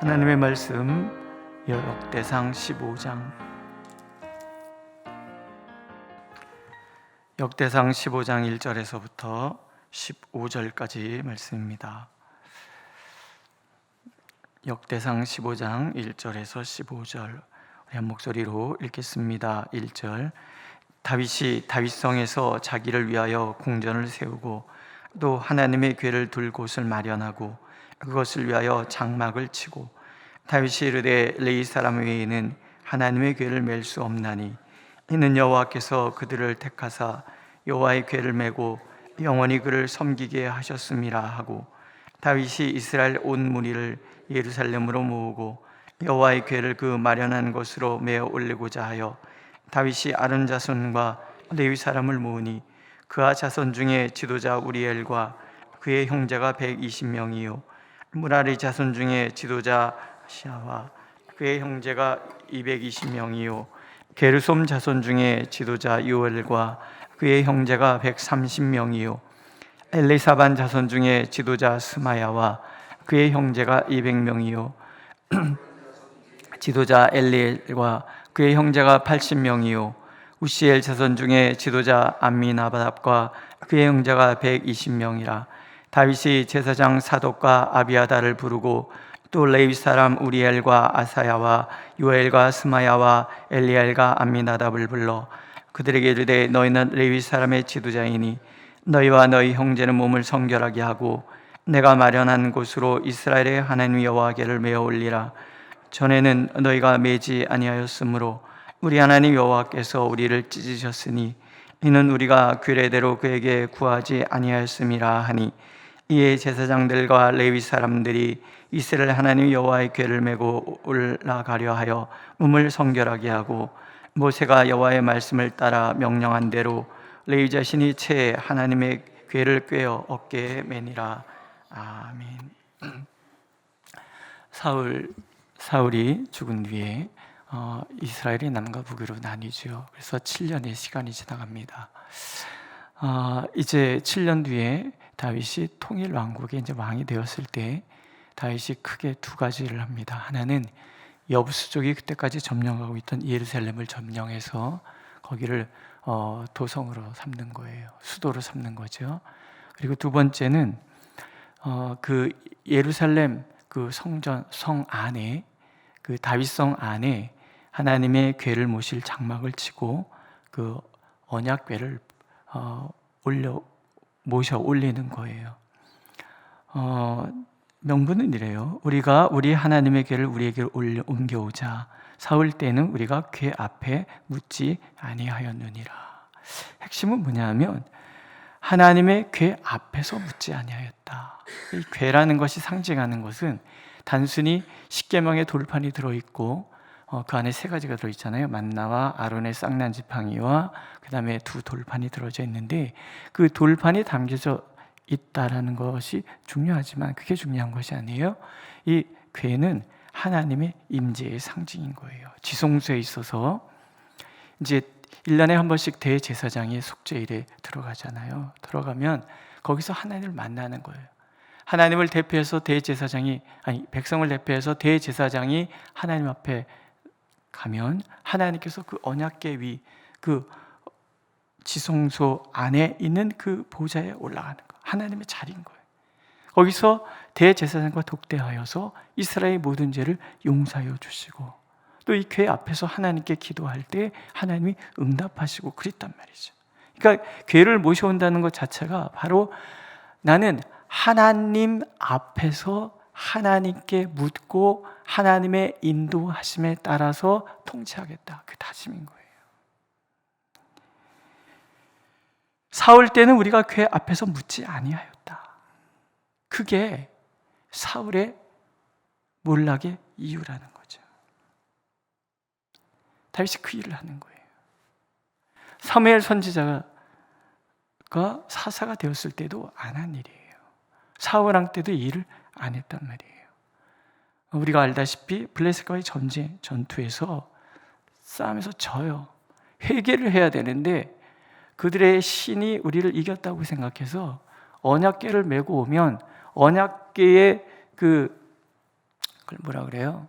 하나님의 말씀 역대상 15장 역대상 15장 1절에서부터 15절까지 말씀입니다. 역대상 15장 1절에서 15절 우리 한 목소리로 읽겠습니다. 1절 다윗이 다윗성에서 자기를 위하여 궁전을 세우고 또 하나님의 궤를 둘 곳을 마련하고 그것을 위하여 장막을 치고 다윗이 이르되 레위 사람 외에는 하나님의 궤를 맬 수 없나니 이는 여호와께서 그들을 택하사 여호와의 궤를 메고 영원히 그를 섬기게 하셨음이라 하고 다윗이 이스라엘 온 무리를 예루살렘으로 모으고 여호와의 궤를 그 마련한 곳으로 메어 올리고자 하여 다윗이 아론 자손과 레위 사람을 모으니 그와 자손 중에 지도자 우리엘과 그의 형제가 120명이요 무라리 자손 중에 지도자 시아와 그의 형제가 220명이요 게르솜 자손 중에 지도자 요엘과 그의 형제가 130명이요 엘리사반 자손 중에 지도자 스마야와 그의 형제가 200명이요 지도자 엘리엘과 그의 형제가 80명이요 우시엘 자손 중에 지도자 암미나답과 그의 형제가 120명이라 다윗이 제사장 사독과 아비아다를 부르고 또 레위 사람 우리엘과 아사야와 요엘과 스마야와 엘리엘과 암미나답을 불러 그들에게 이르되 너희는 레위 사람의 지도자이니 너희와 너희 형제는 몸을 성결하게 하고 내가 마련한 곳으로 이스라엘의 하나님 여호와께를 메어 올리라. 전에는 너희가 매지 아니하였으므로 우리 하나님 여호와께서 우리를 찢으셨으니 이는 우리가 규례대로 그에게 구하지 아니하였음이라 하니 이에 제사장들과 레위 사람들이 이스라엘 하나님 여호와의 궤를 메고 올라가려 하여 몸을 성결하게 하고 모세가 여호와의 말씀을 따라 명령한 대로 레위 자신이 채 하나님의 궤를 꿰어 어깨에 매니라. 아멘. 사울이 죽은 뒤에 이스라엘이 남과 북으로 나뉘죠. 그래서 7년의 시간이 지나갑니다. 이제 7년 뒤에 다윗이 통일 왕국의 이제 왕이 되었을 때 다윗이 크게 두 가지를 합니다. 하나는 여부수족이 그때까지 점령하고 있던 예루살렘을 점령해서 거기를 도성으로 삼는 거예요. 수도로 삼는 거죠. 그리고 두 번째는 그 예루살렘 그 성 안에 그 다윗성 안에 하나님의 궤를 모실 장막을 치고 그 언약궤를 모셔 올리는 거예요. 명분은 이래요. 우리가 우리 하나님의 궤를 우리에게 옮겨오자. 사울 때는 우리가 궤 앞에 묻지 아니하였느니라. 핵심은 뭐냐면 하나님의 궤 앞에서 묻지 아니하였다. 이 궤라는 것이 상징하는 것은 단순히 십계명의 돌판이 들어있고 그 안에 세 가지가 들어있잖아요. 만나와 아론의 쌍난 지팡이와 그 다음에 두 돌판이 들어져 있는데 그 돌판이 담겨져 있다라는 것이 중요하지만 그게 중요한 것이 아니에요. 이 궤는 하나님의 임재의 상징인 거예요. 지성소에 있어서 이제 1년에 한 번씩 대제사장이 속죄일에 들어가잖아요. 들어가면 거기서 하나님을 만나는 거예요. 하나님을 대표해서 백성을 대표해서 대제사장이 하나님 앞에 가면 하나님께서 그 언약궤 위 그 지성소 안에 있는 그 보좌에 올라가는 거예요. 하나님의 자리인 거예요. 거기서 대제사장과 독대하여서 이스라엘의 모든 죄를 용서하여 주시고 또 이 궤 앞에서 하나님께 기도할 때 하나님이 응답하시고 그랬단 말이죠. 그러니까 궤를 모셔온다는 것 자체가 바로 나는 하나님 앞에서 하나님께 묻고 하나님의 인도하심에 따라서 통치하겠다. 그 다짐인 거예요. 사울 때는 우리가 궤 앞에서 묻지 아니하였다. 그게 사울의 몰락의 이유라는 거죠. 다윗이 그 일을 하는 거예요. 사무엘 선지자가 사사가 되었을 때도 안 한 일이에요. 사울 왕 때도 이 일을 안 했단 말이에요. 우리가 알다시피 블레셋과의 전투에서 싸움에서 져요. 회개를 해야 되는데 그들의 신이 우리를 이겼다고 생각해서 언약궤를 메고 오면 언약궤의 그 그걸 뭐라 그래요?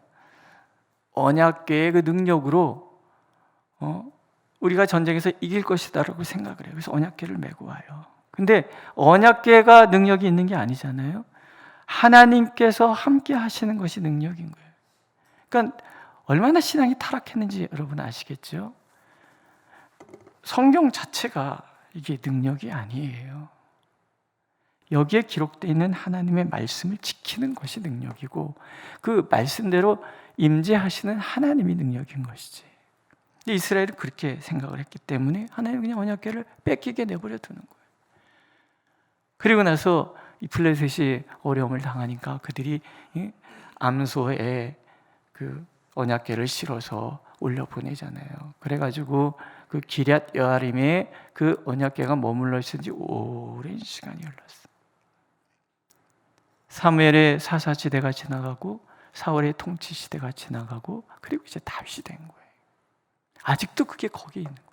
언약궤의 그 능력으로 우리가 전쟁에서 이길 것이다라고 생각을 해요. 그래서 언약궤를 메고 와요. 근데 언약궤가 능력이 있는 게 아니잖아요. 하나님께서 함께 하시는 것이 능력인 거예요. 그러니까 얼마나 신앙이 타락했는지 여러분 아시겠죠? 성경 자체가 이게 능력이 아니에요. 여기에 기록되어 있는 하나님의 말씀을 지키는 것이 능력이고 그 말씀대로 임재하시는 하나님이 능력인 것이지. 근데 이스라엘은 그렇게 생각을 했기 때문에 하나님은 그냥 언약궤를 뺏기게 내버려 두는 거예요. 그리고 나서 이 블레셋이 어려움을 당하니까 그들이 암소에 그 언약궤를 실어서 올려 보내잖아요. 그래가지고 그 기럇 여아림에 그 언약궤가 머물러 있은지 오랜 시간이 흘렀어요. 사무엘의 사사시대가 지나가고 사울의 통치시대가 지나가고 그리고 이제 다윗이 된 거예요. 아직도 그게 거기에 있는 거예요.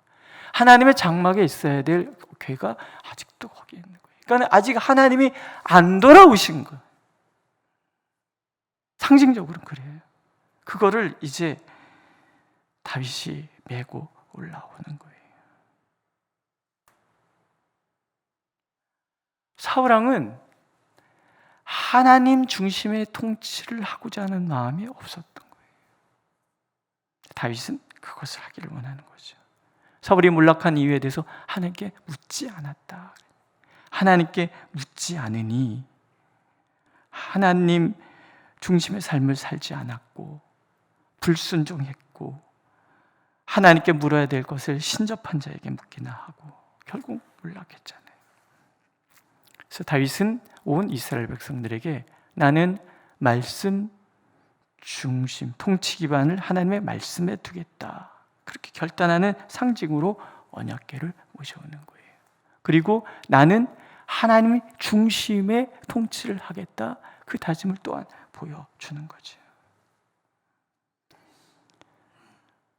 하나님의 장막에 있어야 될 궤가 아직도 거기에 있는 거예요. 그러니까 아직 하나님이 안 돌아오신 거예요. 상징적으로 그래요. 그거를 이제 다윗이 메고 올라오는 거예요. 사울왕은 하나님 중심의 통치를 하고자 하는 마음이 없었던 거예요. 다윗은 그것을 하기를 원하는 거죠. 사울이 몰락한 이유에 대해서 하나님께 묻지 않았다. 하나님께 묻지 않으니 하나님 중심의 삶을 살지 않았고 불순종했고 하나님께 물어야 될 것을 신접한 자에게 묻기나 하고 결국 몰락했잖아요. 그래서 다윗은 온 이스라엘 백성들에게 나는 말씀 중심, 통치 기반을 하나님의 말씀에 두겠다. 그렇게 결단하는 상징으로 언약궤를 모셔오는 거예요. 그리고 나는 하나님 중심의 통치를 하겠다. 그 다짐을 또한 보여주는 거죠.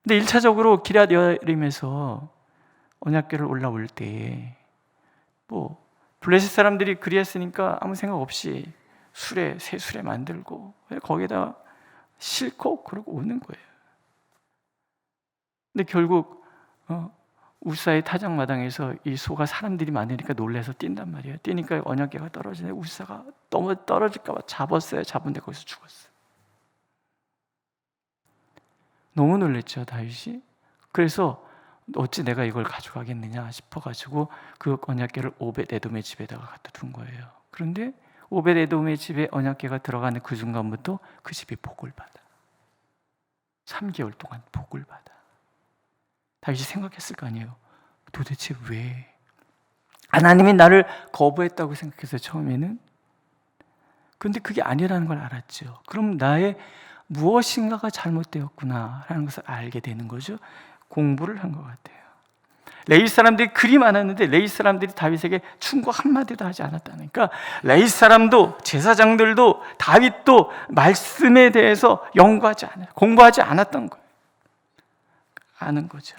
근데 1차적으로 기럇 여아림에서 언약궤를 올라올 때 블레셋 사람들이 그리했으니까 아무 생각 없이 새 수레 만들고 거기다 싣고 그러고 오는 거예요. 근데 결국 우사의 타작마당에서 이 소가 사람들이 많으니까 놀라서 뛴단 말이에요. 뛰니까 언약궤가 떨어지네. 우사가 너무 떨어질까 봐 잡았어요. 잡은데 거기서 죽었어요. 너무 놀랬죠, 다윗이. 그래서 어찌 내가 이걸 가져가겠느냐 싶어가지고 그 언약궤를 오벳에돔의 집에다가 갖다 둔 거예요. 그런데 오벳에돔의 집에 언약궤가 들어가는 그 순간부터 그 집이 복을 받아. 3개월 동안 복을 받아. 다윗이 생각했을 거 아니에요. 도대체 왜? 하나님이 나를 거부했다고 생각했어요, 처음에는. 그런데 그게 아니라는 걸 알았죠. 그럼 나의 무엇인가가 잘못되었구나라는 것을 알게 되는 거죠. 공부를 한 것 같아요. 레위 사람들이 그리 많았는데 레위 사람들이 다윗에게 충고 한마디도 하지 않았다니까. 레위 사람도 제사장들도 다윗도 말씀에 대해서 공부하지 않았던 거예요. 아는 거죠.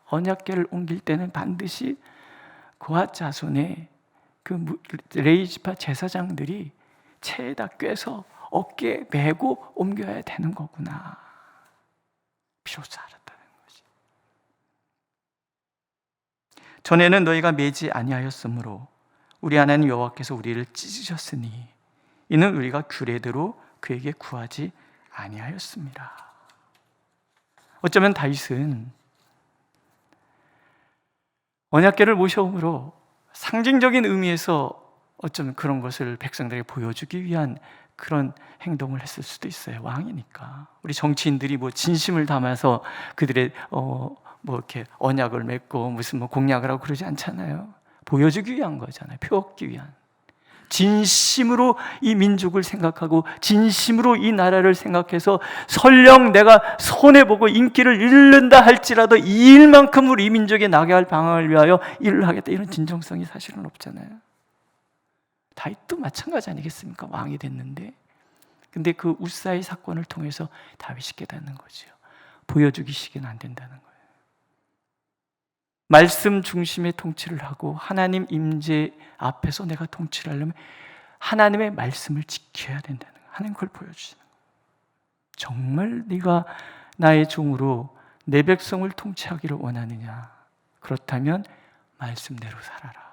언약궤를 옮길 때는 반드시 고핫 자손의 그 레위 지파 제사장들이 채에다 꿰서 어깨에 메고 옮겨야 되는 거구나. 비로소 알았다는 거지. 전에는 너희가 매지 아니하였으므로 우리 하나님 여호와께서 우리를 찢으셨으니 이는 우리가 규례대로 그에게 구하지 아니하였습니다. 어쩌면 다윗은 언약궤를 모셔옴으로 상징적인 의미에서 어쩌면 그런 것을 백성들에게 보여주기 위한 그런 행동을 했을 수도 있어요. 왕이니까. 우리 정치인들이 진심을 담아서 그들의 이렇게 언약을 맺고 무슨 공약을 하고 그러지 않잖아요. 보여주기 위한 거잖아요. 표 얻기 위한. 진심으로 이 민족을 생각하고 진심으로 이 나라를 생각해서 설령 내가 손해보고 인기를 잃는다 할지라도 이 일만큼 우리 민족의 나게 할 방향을 위하여 일을 하겠다, 이런 진정성이 사실은 없잖아요. 다윗도 마찬가지 아니겠습니까? 왕이 됐는데. 근데 그 우사의 사건을 통해서 다윗이 깨닫는 거죠. 보여주기식은 안 된다는 거예요. 말씀 중심의 통치를 하고 하나님 임재 앞에서 내가 통치를 하려면 하나님의 말씀을 지켜야 된다는 거예요. 하나님 그걸 보여주시는 거예요. 정말 네가 나의 종으로 내 백성을 통치하기를 원하느냐? 그렇다면 말씀대로 살아라.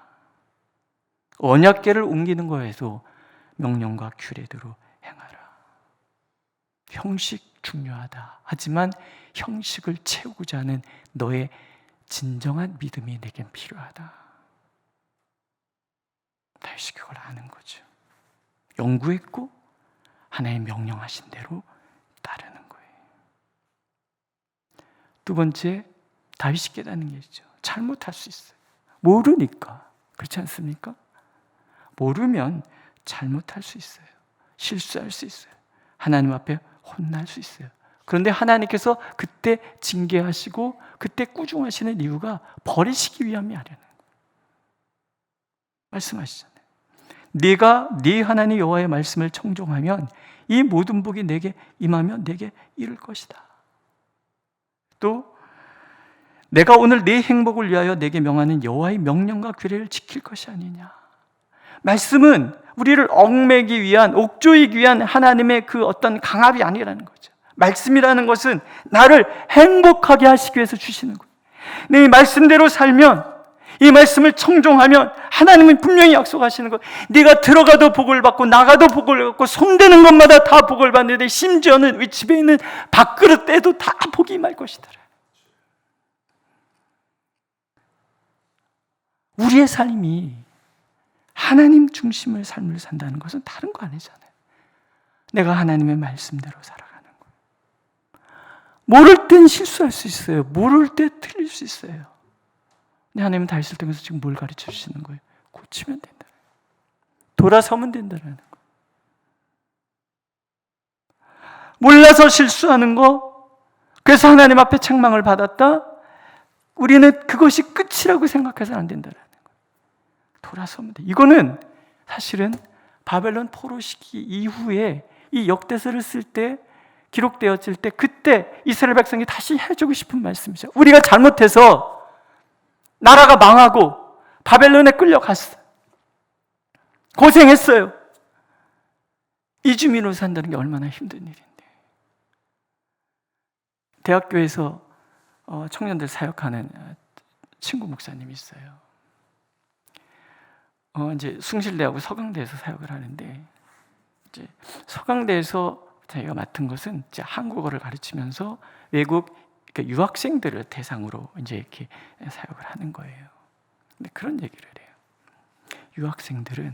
언약궤를 옮기는 거에도 명령과 규례대로 행하라. 형식 중요하다. 하지만 형식을 채우고자 하는 너의 진정한 믿음이 내겐 필요하다. 다윗이 그걸 아는 거죠. 연구했고 하나님 명령하신 대로 따르는 거예요. 두 번째, 다윗이 깨닫는 게 있죠. 잘못할 수 있어요. 모르니까. 그렇지 않습니까? 모르면 잘못할 수 있어요. 실수할 수 있어요. 하나님 앞에 혼날 수 있어요. 그런데 하나님께서 그때 징계하시고 그때 꾸중하시는 이유가 버리시기 위함이 아니라는 거예요. 말씀하시잖아요. 네가 네 하나님 여호와의 말씀을 청종하면 이 모든 복이 내게 임하면 내게 이룰 것이다. 또 내가 오늘 네 행복을 위하여 내게 명하는 여호와의 명령과 규례를 지킬 것이 아니냐. 말씀은 우리를 얽매기 위한, 옥조이기 위한 하나님의 그 어떤 강압이 아니라는 거죠. 말씀이라는 것은 나를 행복하게 하시기 위해서 주시는 거예요. 내 말씀대로 살면, 이 말씀을 청종하면 하나님은 분명히 약속하시는 거예요. 네가 들어가도 복을 받고 나가도 복을 받고 손대는 것마다 다 복을 받는데 심지어는 우리 집에 있는 밥그릇 때도 다 복이 임할 것이다. 우리의 삶이 하나님 중심의 삶을 산다는 것은 다른 거 아니잖아요. 내가 하나님의 말씀대로 살아가는 거예요. 모를 땐 실수할 수 있어요. 모를 때 틀릴 수 있어요. 근데 하나님은 다윗을 통해서 지금 뭘 가르쳐 주시는 거예요? 고치면 된다. 돌아서면 된다는 거예요. 몰라서 실수하는 거, 그래서 하나님 앞에 책망을 받았다? 우리는 그것이 끝이라고 생각해서는 안 된다는 거예요. 돌아서면 돼. 이거는 사실은 바벨론 포로 시기 이후에 이 역대서를 쓸 때, 기록되었을 때 그때 이스라엘 백성이 다시 해주고 싶은 말씀이죠. 우리가 잘못해서 나라가 망하고 바벨론에 끌려갔어요. 고생했어요. 이주민으로 산다는 게 얼마나 힘든 일인데. 대학교에서 청년들 사역하는 친구 목사님이 있어요. 이제 숭실대하고 서강대에서 사역을 하는데, 이제 서강대에서 자기가 맡은 것은 이제 한국어를 가르치면서 외국 유학생들을 대상으로 이제 이렇게 사역을 하는 거예요. 근데 그런 얘기를 해요. 유학생들은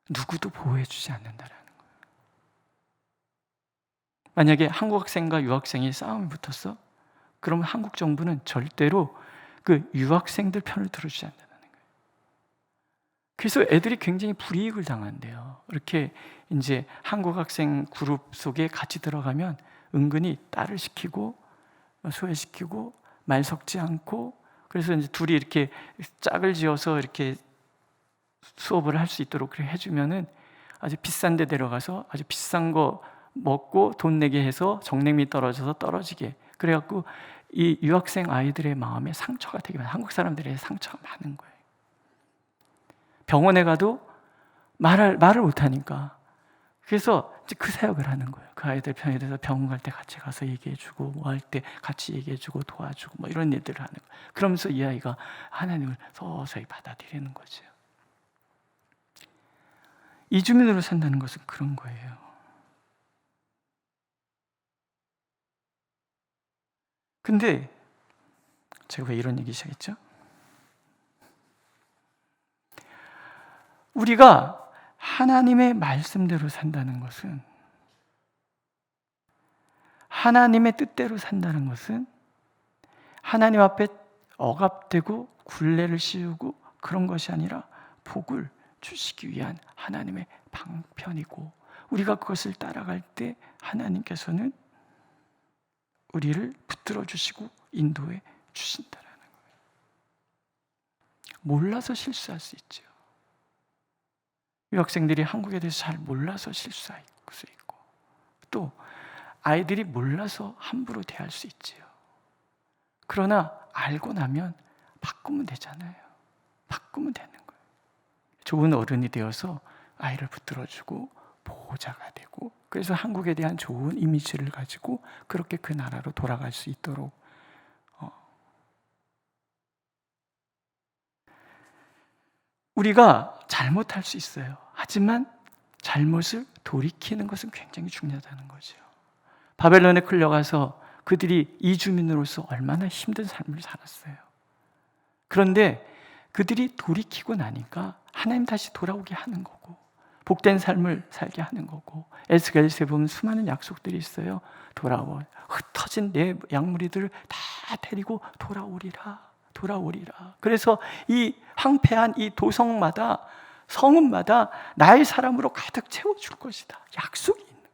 누구도 보호해주지 않는다라는 거예요. 만약에 한국 학생과 유학생이 싸움이 붙었어? 그러면 한국 정부는 절대로 그 유학생들 편을 들어주지 않는다는 거예요. 그래서 애들이 굉장히 불이익을 당한대요. 이렇게 이제 한국 학생 그룹 속에 같이 들어가면 은근히 딸을 시키고 소외시키고 말 섞지 않고, 그래서 이제 둘이 이렇게 짝을 지어서 이렇게 수업을 할 수 있도록 그렇게 해주면은 아주 비싼 데 데려가서 아주 비싼 거 먹고 돈 내게 해서 정냉미 떨어져서 떨어지게, 그래갖고 이 유학생 아이들의 마음에 상처가 되게 많아요. 한국 사람들의 상처가 많은 거예요. 병원에 가도 말을 못하니까. 그래서 그 사역을 하는 거예요. 그 아이들 편에 대해서 병원 갈 때 같이 가서 얘기해주고, 뭐 할 때 같이 얘기해주고 도와주고, 뭐 이런 일들을 하는 거예요. 그러면서 이 아이가 하나님을 서서히 받아들이는 거죠. 이주민으로 산다는 것은 그런 거예요. 근데 제가 왜 이런 얘기 시작했죠? 우리가 하나님의 말씀대로 산다는 것은, 하나님의 뜻대로 산다는 것은 하나님 앞에 억압되고 굴레를 씌우고 그런 것이 아니라 복을 주시기 위한 하나님의 방편이고, 우리가 그것을 따라갈 때 하나님께서는 우리를 붙들어 주시고 인도해 주신다라는 거예요. 몰라서 실수할 수 있죠. 유학생들이 한국에 대해서 잘 몰라서 실수할 수 있고, 또 아이들이 몰라서 함부로 대할 수 있지요. 그러나 알고 나면 바꾸면 되잖아요. 바꾸면 되는 거예요. 좋은 어른이 되어서 아이를 붙들어주고 보호자가 되고, 그래서 한국에 대한 좋은 이미지를 가지고 그렇게 그 나라로 돌아갈 수 있도록 우리가 잘못할 수 있어요. 하지만 잘못을 돌이키는 것은 굉장히 중요하다는 거죠. 바벨론에 끌려가서 그들이 이주민으로서 얼마나 힘든 삶을 살았어요. 그런데 그들이 돌이키고 나니까 하나님 다시 돌아오게 하는 거고, 복된 삶을 살게 하는 거고, 에스겔서에 보면 수많은 약속들이 있어요. 돌아와, 흩어진 내 양무리들을 다 데리고 돌아오리라. 그래서 이 황폐한 이 도성마다, 성읍마다 나의 사람으로 가득 채워줄 것이다. 약속이 있는 거예요.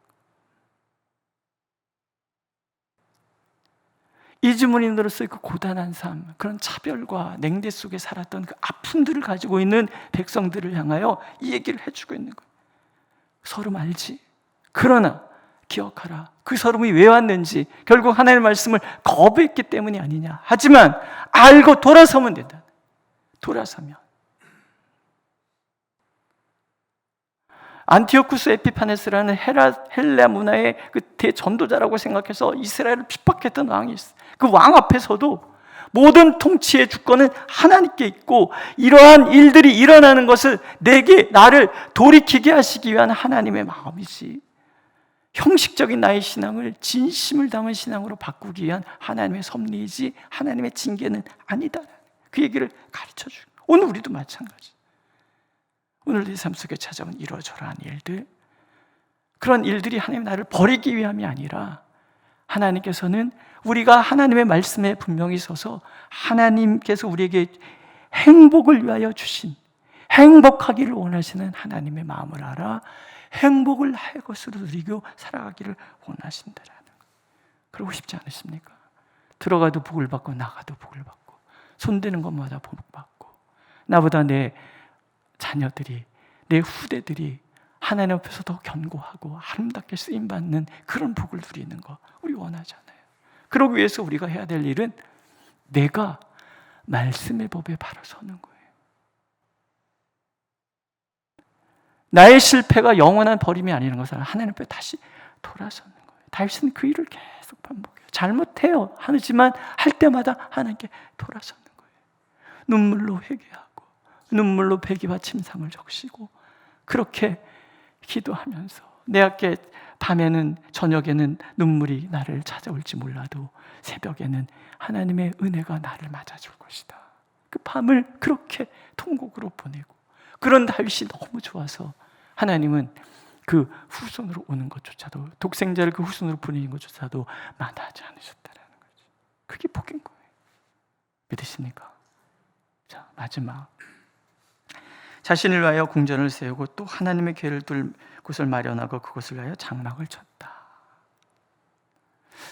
이주민으로서의 그 고단한 삶, 그런 차별과 냉대 속에 살았던 그 아픔들을 가지고 있는 백성들을 향하여 이 얘기를 해주고 있는 거예요. 서름 알지? 그러나 기억하라. 그 서름이 왜 왔는지 결국 하나님의 말씀을 거부했기 때문이 아니냐. 하지만 알고 돌아서면 된다. 돌아서면. 안티오쿠스 에피파네스라는 헬라 문화의 그 대전도자라고 생각해서 이스라엘을 핍박했던 왕이 있어요. 그 왕 앞에서도 모든 통치의 주권은 하나님께 있고, 이러한 일들이 일어나는 것을 나를 돌이키게 하시기 위한 하나님의 마음이지, 형식적인 나의 신앙을 진심을 담은 신앙으로 바꾸기 위한 하나님의 섭리이지 하나님의 징계는 아니다. 그 얘기를 가르쳐주고, 오늘 우리도 마찬가지. 오늘 내 삶 속에 찾아온 이러저러한 일들, 그런 일들이 하나님 나를 버리기 위함이 아니라, 하나님께서는 우리가 하나님의 말씀에 분명히 서서 하나님께서 우리에게 행복을 위하여 주신, 행복하기를 원하시는 하나님의 마음을 알아 행복을 나의 것으로 누리고 살아가기를 원하신다라는 거. 그러고 싶지 않으십니까? 들어가도 복을 받고 나가도 복을 받고, 손대는 것마다 복 받고, 나보다 내 자녀들이, 내 후대들이 하나님 앞에서 더 견고하고 아름답게 쓰임받는 그런 복을 누리는 거 우리 원하잖아요. 그러기 위해서 우리가 해야 될 일은 내가 말씀의 법에 바로 서는 거예요. 나의 실패가 영원한 버림이 아니라는 것을 하나님 앞에 다시 돌아서는 거예요. 다윗은 그 일을 계속 반복해요. 잘못해요. 하지만 할 때마다 하나님께 돌아서는 거예요. 눈물로 회개하고 눈물로 배기와 침상을 적시고 그렇게 기도하면서, 내 앞에 밤에는, 저녁에는 눈물이 나를 찾아올지 몰라도 새벽에는 하나님의 은혜가 나를 맞아줄 것이다. 그 밤을 그렇게 통곡으로 보내고, 그런 다윗이 너무 좋아서 하나님은 그 후손으로 오는 것조차도, 독생자를 그 후손으로 보내는 것조차도 마다하지 않으셨다라는 거죠. 그게 복인 거예요. 믿으십니까? 자, 마지막. 자신을 위하여 궁전을 세우고 또 하나님의 궤를 둘 곳을 마련하고 그곳을 위하여 장막을 쳤다.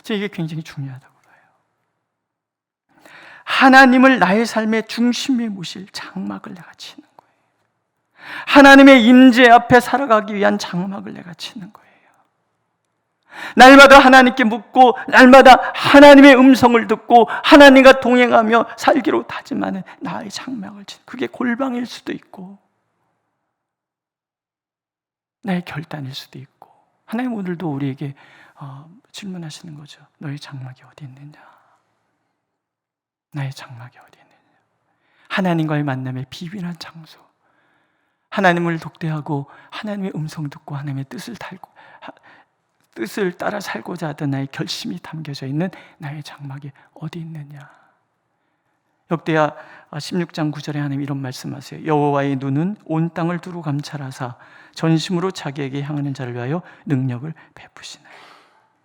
이게 굉장히 중요하다고 봐요. 하나님을 나의 삶의 중심에 모실 장막을 내가 치는 거예요. 하나님의 임재 앞에 살아가기 위한 장막을 내가 치는 거예요. 날마다 하나님께 묻고 날마다 하나님의 음성을 듣고 하나님과 동행하며 살기로 다짐하는 나의 장막을 치는, 그게 골방일 수도 있고 나의 결단일 수도 있고, 하나님 오늘도 우리에게 질문하시는 거죠. 너의 장막이 어디 있느냐? 나의 장막이 어디 있느냐? 하나님과의 만남의 비밀한 장소, 하나님을 독대하고 하나님의 음성 듣고 하나님의 뜻을 따라 살고자 하던 나의 결심이 담겨져 있는 나의 장막이 어디 있느냐? 역대하 16장 9절에 하나님 이런 말씀하세요. 여호와의 눈은 온 땅을 두루 감찰하사 전심으로 자기에게 향하는 자를 위하여 능력을 베푸시나요.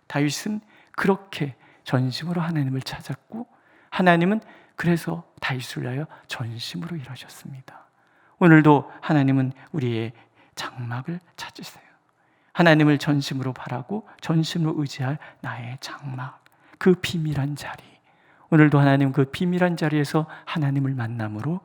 다윗은 그렇게 전심으로 하나님을 찾았고, 하나님은 그래서 다윗을 위하여 전심으로 일하셨습니다. 오늘도 하나님은 우리의 장막을 찾으세요. 하나님을 전심으로 바라고 전심으로 의지할 나의 장막, 그 비밀한 자리. 오늘도 하나님 그 비밀한 자리에서 하나님을 만남으로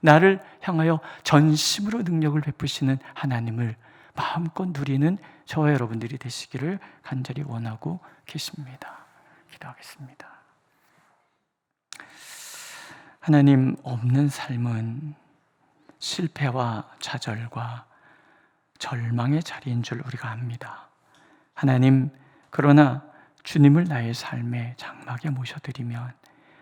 나를 향하여 전심으로 능력을 베푸시는 하나님을 마음껏 누리는 저와 여러분들이 되시기를 간절히 원하고 계십니다. 기도하겠습니다. 하나님, 없는 삶은 실패와 좌절과 절망의 자리인 줄 우리가 압니다. 하나님, 그러나 주님을 나의 삶의 장막에 모셔드리면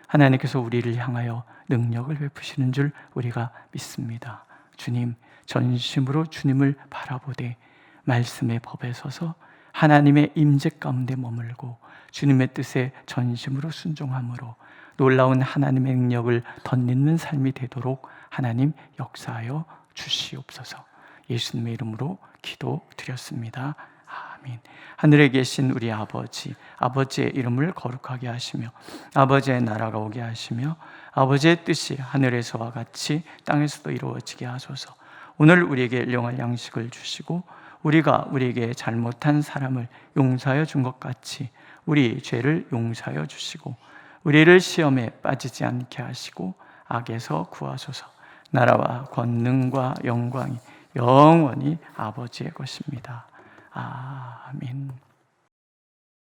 하나님께서 우리를 향하여 능력을 베푸시는 줄 우리가 믿습니다. 주님, 전심으로 주님을 바라보되 말씀의 법에 서서 하나님의 임재 가운데 머물고 주님의 뜻에 전심으로 순종함으로 놀라운 하나님의 능력을 덧입는 삶이 되도록 하나님 역사하여 주시옵소서. 예수님의 이름으로 기도드렸습니다. 아멘. 하늘에 계신 우리 아버지, 아버지의 이름을 거룩하게 하시며 아버지의 나라가 오게 하시며 아버지의 뜻이 하늘에서와 같이 땅에서도 이루어지게 하소서. 오늘 우리에게 일용할 양식을 주시고 우리가 우리에게 잘못한 사람을 용서하여 준 것 같이 우리 죄를 용서하여 주시고 우리를 시험에 빠지지 않게 하시고 악에서 구하소서. 나라와 권능과 영광이 영원히 아버지의 것입니다. 아멘.